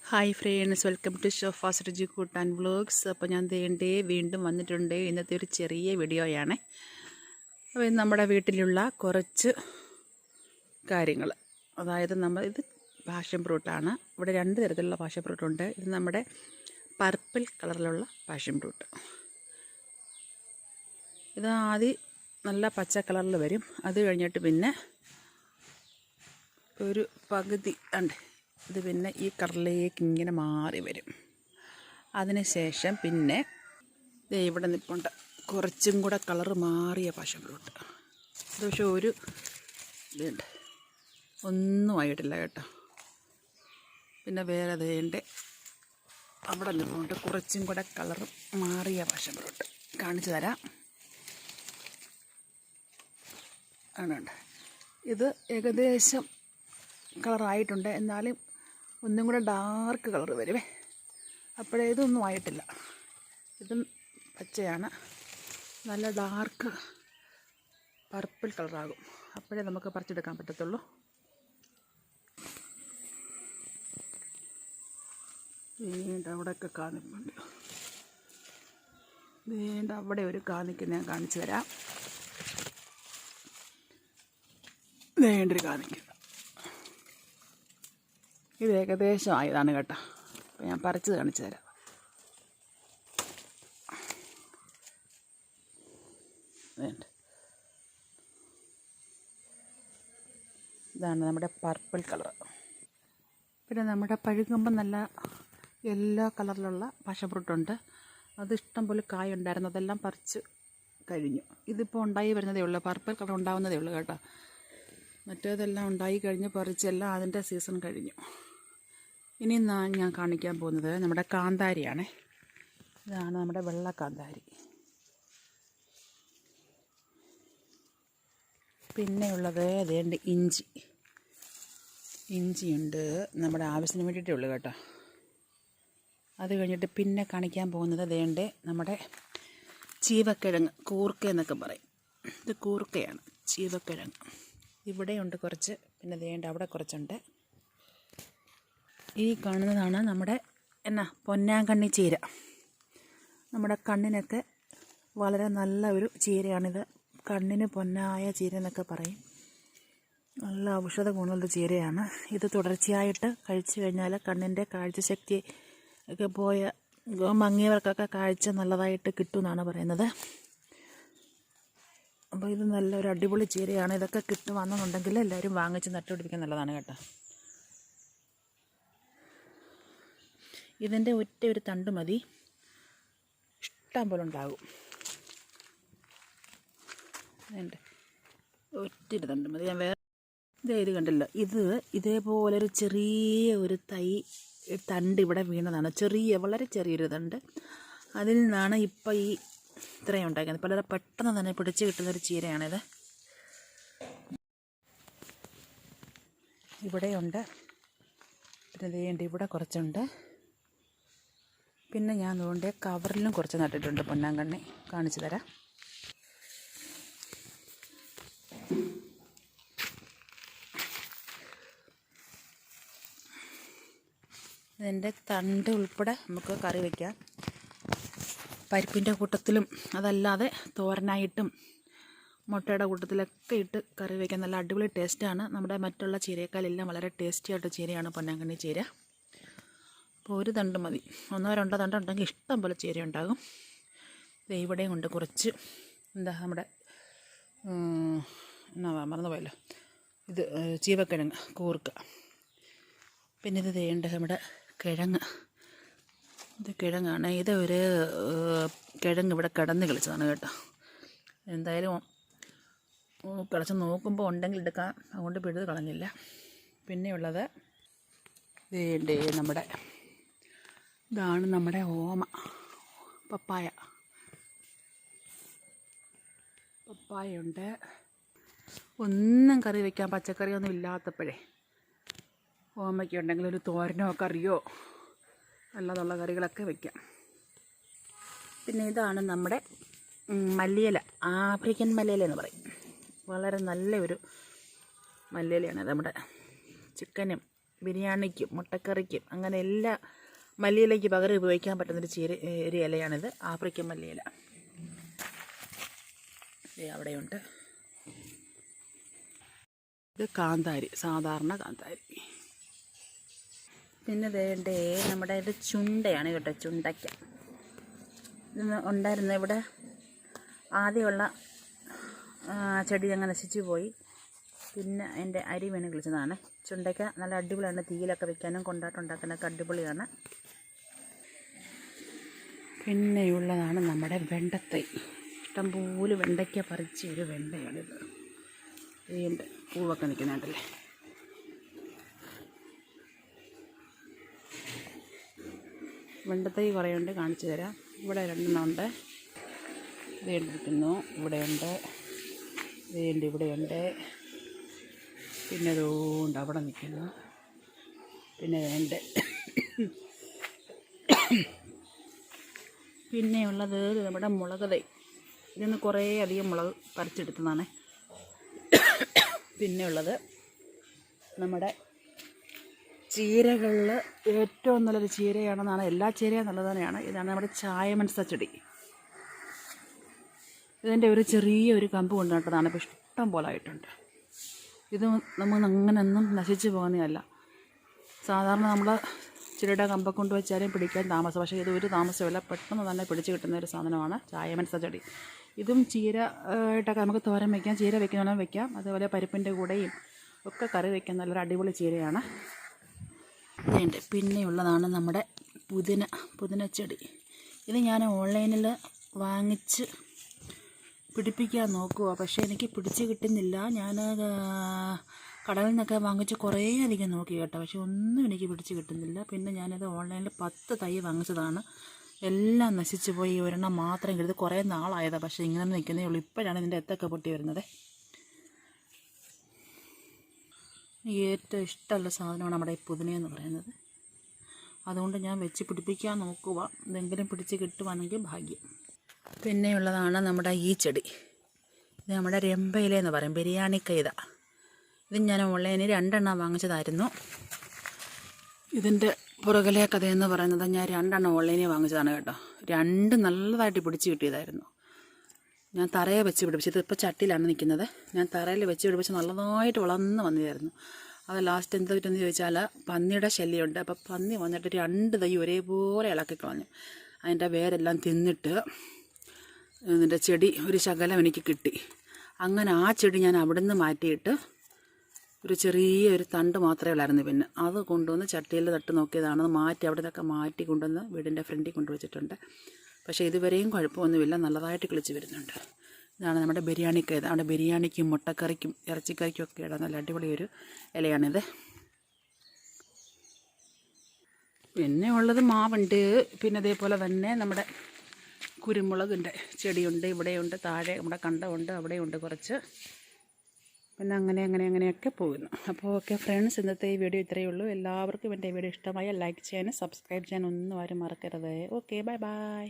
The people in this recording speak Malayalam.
ഹായ് ഫ്രണ്ട്സ്, വെൽക്കം ടു ഷോഫാസ് രുചിക്കൂട്ട് ആൻഡ് വ്ലോഗ്സ്. അപ്പോൾ ഞാൻ വീണ്ടും വന്നിട്ടുണ്ട്. ഇന്നത്തെ ഒരു ചെറിയ വീഡിയോയാണ്. അപ്പോൾ ഇത് നമ്മുടെ വീട്ടിലുള്ള കുറച്ച് കാര്യങ്ങൾ, അതായത് ഇത് പാഷൻ ഫ്രൂട്ടാണ്. ഇവിടെ രണ്ട് തരത്തിലുള്ള പാഷൻ ഫ്രൂട്ടുണ്ട്. ഇത് നമ്മുടെ പർപ്പിൾ കളറിലുള്ള പാഷൻ ഫ്രൂട്ട്. ഇത് ആദ്യം നല്ല പച്ച കളറിൽ വരും. അത് കഴിഞ്ഞിട്ട് പിന്നെ ഒരു പകുതി ഉണ്ട്, ഇത് പിന്നെ ഈ കളറിലേക്ക് ഇങ്ങനെ മാറി വരും. അതിനുശേഷം പിന്നെ ഇവിടെ നിൽപ്പുണ്ട് കുറച്ചും കൂടെ കളറ് മാറിയ പാഷൻ ഫ്രൂട്ട്. ഇത് പക്ഷേ ഒരു ഇതുണ്ട്, ഒന്നും ആയിട്ടില്ല കേട്ടോ. പിന്നെ വേറെ അതേണ്ട് അവിടെ നിൽപ്പുണ്ട് കുറച്ചും കൂടെ കളറ് മാറിയ പാഷൻ ഫ്രൂട്ട്. കാണിച്ചു തരാം. ആണുണ്ട്, ഇത് ഏകദേശം കളറായിട്ടുണ്ട്, എന്നാലും ഒന്നും കൂടെ ഡാർക്ക് കളർ വരുവേ. അപ്പോഴേ ഇതൊന്നും ആയിട്ടില്ല. ഇതും പച്ചയാണ്, നല്ല ഡാർക്ക് പർപ്പിൾ കളറാകും. അപ്പോഴേ നമുക്ക് പറിച്ചെടുക്കാൻ പറ്റത്തുള്ളൂ. വീണ്ടും അവിടെയൊക്കെ കാണിക്കുന്നുണ്ട്. വീണ്ടും അവിടെ ഒരു കാണിക്ക് ഞാൻ കാണിച്ചു തരാം. വീണ്ടൊരു കാണിക്കുക. ഇത് ഏകദേശം ആയതാണ് കേട്ടോ. അപ്പോൾ ഞാൻ പറിച്ച് കാണിച്ചു തരാം. ഇതാണ് നമ്മുടെ പർപ്പിൾ കളർ. പിന്നെ നമ്മുടെ പഴുകുമ്പം നല്ല യെല്ലോ കളറിലുള്ള പാഷൻ ഫ്രൂട്ടുണ്ട്. അത് ഇഷ്ടം പോലെ കായ ഉണ്ടായിരുന്നു, അതെല്ലാം പറിച്ച് കഴിഞ്ഞു. ഇതിപ്പോൾ ഉണ്ടായി വരുന്നതേ ഉള്ളൂ, പർപ്പിൾ കളർ ഉണ്ടാവുന്നതേ ഉള്ളൂ കേട്ടോ. മറ്റേതെല്ലാം ഉണ്ടായി കഴിഞ്ഞ് പറിച്ചെല്ലാം അതിൻ്റെ സീസൺ കഴിഞ്ഞു. ഇനി ഞാൻ കാണിക്കാൻ പോകുന്നത് നമ്മുടെ കാന്താരിയാണ്. ഇതാണ് നമ്മുടെ വെള്ള കാന്താരി. പിന്നെയുള്ളത് അതേണ്ട് ഇഞ്ചിയുണ്ട്, നമ്മുടെ ആവശ്യത്തിന് വേണ്ടിയിട്ടേ ഉള്ളൂ കേട്ടോ. അത് കഴിഞ്ഞിട്ട് പിന്നെ കാണിക്കാൻ പോകുന്നത് അതേണ്ട് നമ്മുടെ ചീവക്കിഴങ്ങ്, കൂർക്ക എന്നൊക്കെ പറയും. ഇത് കൂർക്കയാണ്, ചീവക്കിഴങ്ങ്. ഇവിടെയുണ്ട് കുറച്ച്, പിന്നെ ദേണ്ട് അവിടെ കുറച്ചുണ്ട്. ഈ കാണുന്നതാണ് നമ്മുടെ പൊന്നാങ്കണ്ണി ചീര. നമ്മുടെ കണ്ണിനൊക്കെ വളരെ നല്ല ഒരു ചീരയാണിത്. കണ്ണിന് പൊന്നായ ചീര എന്നൊക്കെ പറയും. നല്ല ഔഷധ ഗുണമുള്ള ചീരയാണ്. ഇത് തുടർച്ചയായിട്ട് കഴിച്ചു കഴിഞ്ഞാൽ കണ്ണിൻ്റെ കാഴ്ചശക്തി ഒക്കെ മങ്ങിയവർക്കൊക്കെ കാഴ്ച നല്ലതായിട്ട് കിട്ടുമെന്നാണ് പറയുന്നത്. അപ്പോൾ ഇത് നല്ലൊരു അടിപൊളി ചീരയാണ്. ഇതൊക്കെ കിട്ടുവാണെന്നുണ്ടെങ്കിൽ എല്ലാവരും വാങ്ങിച്ച് നട്ടുപിടിപ്പിക്കാൻ നല്ലതാണ് കേട്ടോ. ഇതിൻ്റെ ഒറ്റ ഒരു തണ്ട് മതി, ഇഷ്ടം പോലെ ഉണ്ടാകും. ഒറ്റൊരു തണ്ട് മതി. ഞാൻ വേറെ ഇത് കണ്ടല്ലോ, ഇതേപോലൊരു ചെറിയ ഒരു തണ്ട് ഇവിടെ വീണതാണ്. വളരെ ചെറിയൊരു തണ്ട്. അതിൽ നിന്നാണ് ഇപ്പോൾ ഇത്രയും ഉണ്ടാക്കുന്നത്. വളരെ പെട്ടെന്ന് തന്നെ പിടിച്ച് കിട്ടുന്നൊരു ചീരയാണിത്. ഇവിടെയുണ്ട്, പിന്നെ ഇവിടെ കുറച്ചുണ്ട്. പിന്നെ ഞാൻ അതുകൊണ്ട് കവറിലും കുറച്ച് നട്ടിട്ടുണ്ട് പൊന്നാങ്കണ്ണി. കാണിച്ചു തരാം. ഇതിൻ്റെ തണ്ട് ഉൾപ്പെടെ നമുക്ക് കറി വയ്ക്കാം. പരിപ്പിൻ്റെ കൂട്ടത്തിലും അതല്ലാതെ തോരനായിട്ടും മുട്ടയുടെ കൂട്ടത്തിലൊക്കെ ഇട്ട് കറി വയ്ക്കാൻ നല്ല അടിപൊളി ടേസ്റ്റാണ്. നമ്മുടെ മറ്റുള്ള ചീരയേക്കാളെല്ലാം വളരെ ടേസ്റ്റി ആയിട്ട് ചീരയാണ് പൊന്നാങ്കണ്ണി ചീര. അപ്പോൾ ഒരു തണ്ട് മതി, 1-2 തണ്ട് ഉണ്ടെങ്കിൽ ഇഷ്ടം പോലെ ചീര ഉണ്ടാകും. ഇവിടെയും കൊണ്ട് കുറച്ച് നമ്മുടെ മറന്നുപോയല്ലോ, ഇത് ചീവക്കിഴങ്ങ്, കൂർക്ക. പിന്നെ ഇത് നമ്മുടെ കിഴങ്ങ്. ഇത് കിഴങ്ങാണ്. ഇത് ഒരു കിഴങ്ങ് ഇവിടെ കിടന്ന് കളിച്ചതാണ് കേട്ടോ. എന്തായാലും കളിച്ച് നോക്കുമ്പോൾ ഉണ്ടെങ്കിൽ എടുക്കാം, അതുകൊണ്ട് പിഴുത് കളഞ്ഞില്ല. പിന്നെയുള്ളത് ഇതാണ് നമ്മുടെ പപ്പായുണ്ട്. ഒന്നും കറി വയ്ക്കാൻ പച്ചക്കറിയൊന്നും ഇല്ലാത്തപ്പോഴേ ഓമയ്ക്ക ഉണ്ടെങ്കിൽ ഒരു തോരനോ കറിയോ അല്ലാതുള്ള കറികളൊക്കെ വയ്ക്കാം. പിന്നെ ഇതാണ് നമ്മുടെ മല്ലിയില, ആഫ്രിക്കൻ മല്ലിയില എന്ന് പറയും. വളരെ നല്ലൊരു മല്ലിയിലയാണ്. നമ്മുടെ ചിക്കനും ബിരിയാണിക്കും മുട്ടക്കറിക്കും അങ്ങനെ എല്ലാ മല്ലിയിലയ്ക്ക് പകരം ഉപയോഗിക്കാൻ പറ്റുന്നൊരു ഒരു ഇലയാണിത്, ആഫ്രിക്കൻ മല്ലിയില. അവിടെയുണ്ട്. ഇത് കാന്താരി, സാധാരണ കാന്താരി. പിന്നെ വേണ്ടേ നമ്മുടെ ഇത് ചുണ്ടയാണ് കേട്ടോ, ചുണ്ടയ്ക്ക. ഇത് ഉണ്ടായിരുന്ന ഇവിടെ ആദ്യമുള്ള ചെടി അങ്ങ് നശിച്ചു പോയി. പിന്നെ എൻ്റെ അരി വീണ് കിളിച്ചതാണ്. ചുണ്ടയ്ക്ക നല്ല അടിപൊളിയാണ്, തീയിലൊക്കെ വെക്കാനും കൊണ്ടാട്ടുണ്ടാക്കാനൊക്കെ അടിപൊളിയാണ്. പിന്നെയുള്ളതാണ് നമ്മുടെ വെണ്ടത്തൈ. ഇഷ്ടംപോലെ വെണ്ടയ്ക്ക പറിച്ച ഒരു വെണ്ടയാണിത്. ഇതിൻ്റെ പൂവൊക്കെ നിൽക്കുന്നുണ്ടല്ലേ. വെണ്ടത്തൈ കുറേ ഉണ്ട്, കാണിച്ചു തരാം. ഇവിടെ 2 ഉണ്ട്. ഇരിക്കുന്നു, ഇവിടെയുണ്ട്, ഇവിടെയുണ്ട്. പിന്നെ അതുകൊണ്ട് അവിടെ നിൽക്കുന്നു. പിന്നെ വേണ്ട പിന്നെയുള്ളത് നമ്മുടെ മുളക് തൈ. ഇതിന്ന് കുറേ അധികം മുളക് പറിച്ചെടുത്തതാണ്. പിന്നെയുള്ളത് നമ്മുടെ ചീരകളിൽ ഏറ്റവും നല്ലൊരു ചീരയാണെന്നാണ്, എല്ലാ ചീരയും നല്ലത് തന്നെയാണ്. ഇതാണ് നമ്മുടെ ചായമൻസ ചെടി. ഇതിൻ്റെ ഒരു ചെറിയൊരു കമ്പ് കൊണ്ടുനട്ടതാണ്, ഇപ്പോൾ ഇഷ്ടം പോലെ ആയിട്ടുണ്ട്. ഇത് നമ്മൾ അങ്ങനെയൊന്നും നശിച്ചു പോകുന്നതല്ല. സാധാരണ നമ്മൾ ചെടിയുടെ കമ്പൊക്കെ കൊണ്ട് വെച്ചാലും പിടിക്കാൻ താമസം, പക്ഷേ ഇത് ഒരു താമസമില്ല, പെട്ടെന്ന് തന്നെ പിടിച്ച് കിട്ടുന്ന ഒരു സാധനമാണ് ചായമൻസ ചെടി. ഇതും ചീര ആയിട്ടൊക്കെ നമുക്ക് തോരൻ വയ്ക്കാം, ചീര വയ്ക്കണമെങ്കിൽ വയ്ക്കാം. അതുപോലെ പരിപ്പിൻ്റെ കൂടെയും ഒക്കെ കറി വയ്ക്കാൻ നല്ലൊരു അടിപൊളി ചീരയാണ്. പിന്നെയുള്ളതാണ് നമ്മുടെ പുതിനച്ചെടി. ഇത് ഞാൻ ഓൺലൈനിൽ വാങ്ങിച്ച് പിടിപ്പിക്കാൻ നോക്കുക, പക്ഷേ എനിക്ക് പിടിച്ച് കിട്ടുന്നില്ല. ഞാൻ കടയിൽ നിന്നൊക്കെ വാങ്ങിച്ച് കുറേ അധികം നോക്കി കേട്ടോ, പക്ഷെ ഒന്നും എനിക്ക് പിടിച്ച് കിട്ടുന്നില്ല. പിന്നെ ഞാനത് ഓൺലൈനിൽ 10 തൈ വാങ്ങിച്ചതാണ്, എല്ലാം നശിച്ചു പോയി. ഒരെണ്ണം മാത്രം കിട്ടുന്നത്. കുറേ നാളായതാണ്, പക്ഷേ ഇങ്ങനെ നിൽക്കുന്നേ ഉള്ളൂ. ഇപ്പോഴാണ് ഇതിൻ്റെ എത്തൊക്കെ പൊട്ടി വരുന്നത്. ഏറ്റവും ഇഷ്ടമുള്ള സാധനമാണ് നമ്മുടെ ഈ പുതിനയെന്ന് പറയുന്നത്. അതുകൊണ്ട് ഞാൻ വെച്ച് പിടിപ്പിക്കാൻ നോക്കുക, എന്തെങ്കിലും പിടിച്ച് കിട്ടുവാണെങ്കിൽ ഭാഗ്യം. പിന്നെയുള്ളതാണ് നമ്മുടെ ഈ ചെടി. ഇത് നമ്മുടെ രമ്പയിലെന്ന് പറയും, ബിരിയാണി കൈത. ഇത് ഞാൻ ഓൺലൈനിൽ 2 എണ്ണം വാങ്ങിച്ചതായിരുന്നു. ഇതിൻ്റെ പുറകിലെ കഥയെന്ന് പറയുന്നത് ഞാൻ 2 എണ്ണം ഓൺലൈനിൽ വാങ്ങിച്ചതാണ് കേട്ടോ. 2 നല്ലതായിട്ട് പിടിച്ച് കിട്ടിയതായിരുന്നു. ഞാൻ തറയെ വെച്ച് പിടിപ്പിച്ചത്, ഇപ്പോൾ ചട്ടിയിലാണ് നിൽക്കുന്നത്. ഞാൻ തറയിൽ വെച്ച് പിടിപ്പിച്ച് നല്ലതായിട്ട് വളർന്ന് വന്നതായിരുന്നു. അത് ലാസ്റ്റ് എന്ത് പറ്റുമെന്ന് ചോദിച്ചാൽ പന്നിയുടെ ശല്യമുണ്ട്. അപ്പോൾ പന്നി വന്നിട്ട് 2 തൈ ഒരേപോലെ ഇളക്കി കളഞ്ഞു. അതിൻ്റെ വേരെല്ലാം തിന്നിട്ട് ഇതിൻ്റെ ചെടി ഒരു ശകലം എനിക്ക് കിട്ടി. അങ്ങനെ ആ ചെടി ഞാൻ അവിടെ നിന്ന് മാറ്റിയിട്ട് ഒരു ചെറിയൊരു തണ്ട് മാത്രമേ ഉള്ളായിരുന്നു. പിന്നെ അത് കൊണ്ടുവന്ന് ചട്ടിയിൽ തട്ട് നോക്കിയതാണ്, മാറ്റി അവിടെ നിന്നൊക്കെ മാറ്റി കൊണ്ടുവന്ന് വീടിൻ്റെ ഫ്രണ്ടിൽ കൊണ്ടുവച്ചിട്ടുണ്ട്. പക്ഷേ ഇതുവരെയും കുഴപ്പമൊന്നുമില്ല, നല്ലതായിട്ട് കിളിച്ച് വരുന്നുണ്ട്. ഇതാണ് നമ്മുടെ ബിരിയാണിക്ക്. ഇതാണ് ബിരിയാണിക്കും മുട്ടക്കറിക്കും ഇറച്ചിക്കറിക്കും ഒക്കെ ഇടാൻ നല്ല അടിപൊളി ഒരു ഇലയാണിത്. പിന്നെ ഉള്ളത് മാവുണ്ട്. പിന്നെ അതേപോലെ തന്നെ നമ്മുടെ കുരുമുളകിൻ്റെ ചെടിയുണ്ട്, ഇവിടെയുണ്ട്, താഴെ നമ്മുടെ കണ്ടമുണ്ട്, അവിടെയുണ്ട് കുറച്ച്. പിന്നെ അങ്ങനെയൊക്കെ പോകുന്നു. അപ്പോൾ ഓക്കെ ഫ്രണ്ട്സ്, ഇന്നത്തെ ഈ വീഡിയോ ഇത്രയേ ഉള്ളൂ. എല്ലാവർക്കും എൻ്റെ വീഡിയോ ഇഷ്ടമായ ലൈക്ക് ചെയ്യാനും സബ്സ്ക്രൈബ് ചെയ്യാനും ഒന്നും ആരും മറക്കരുത്. Okay, by.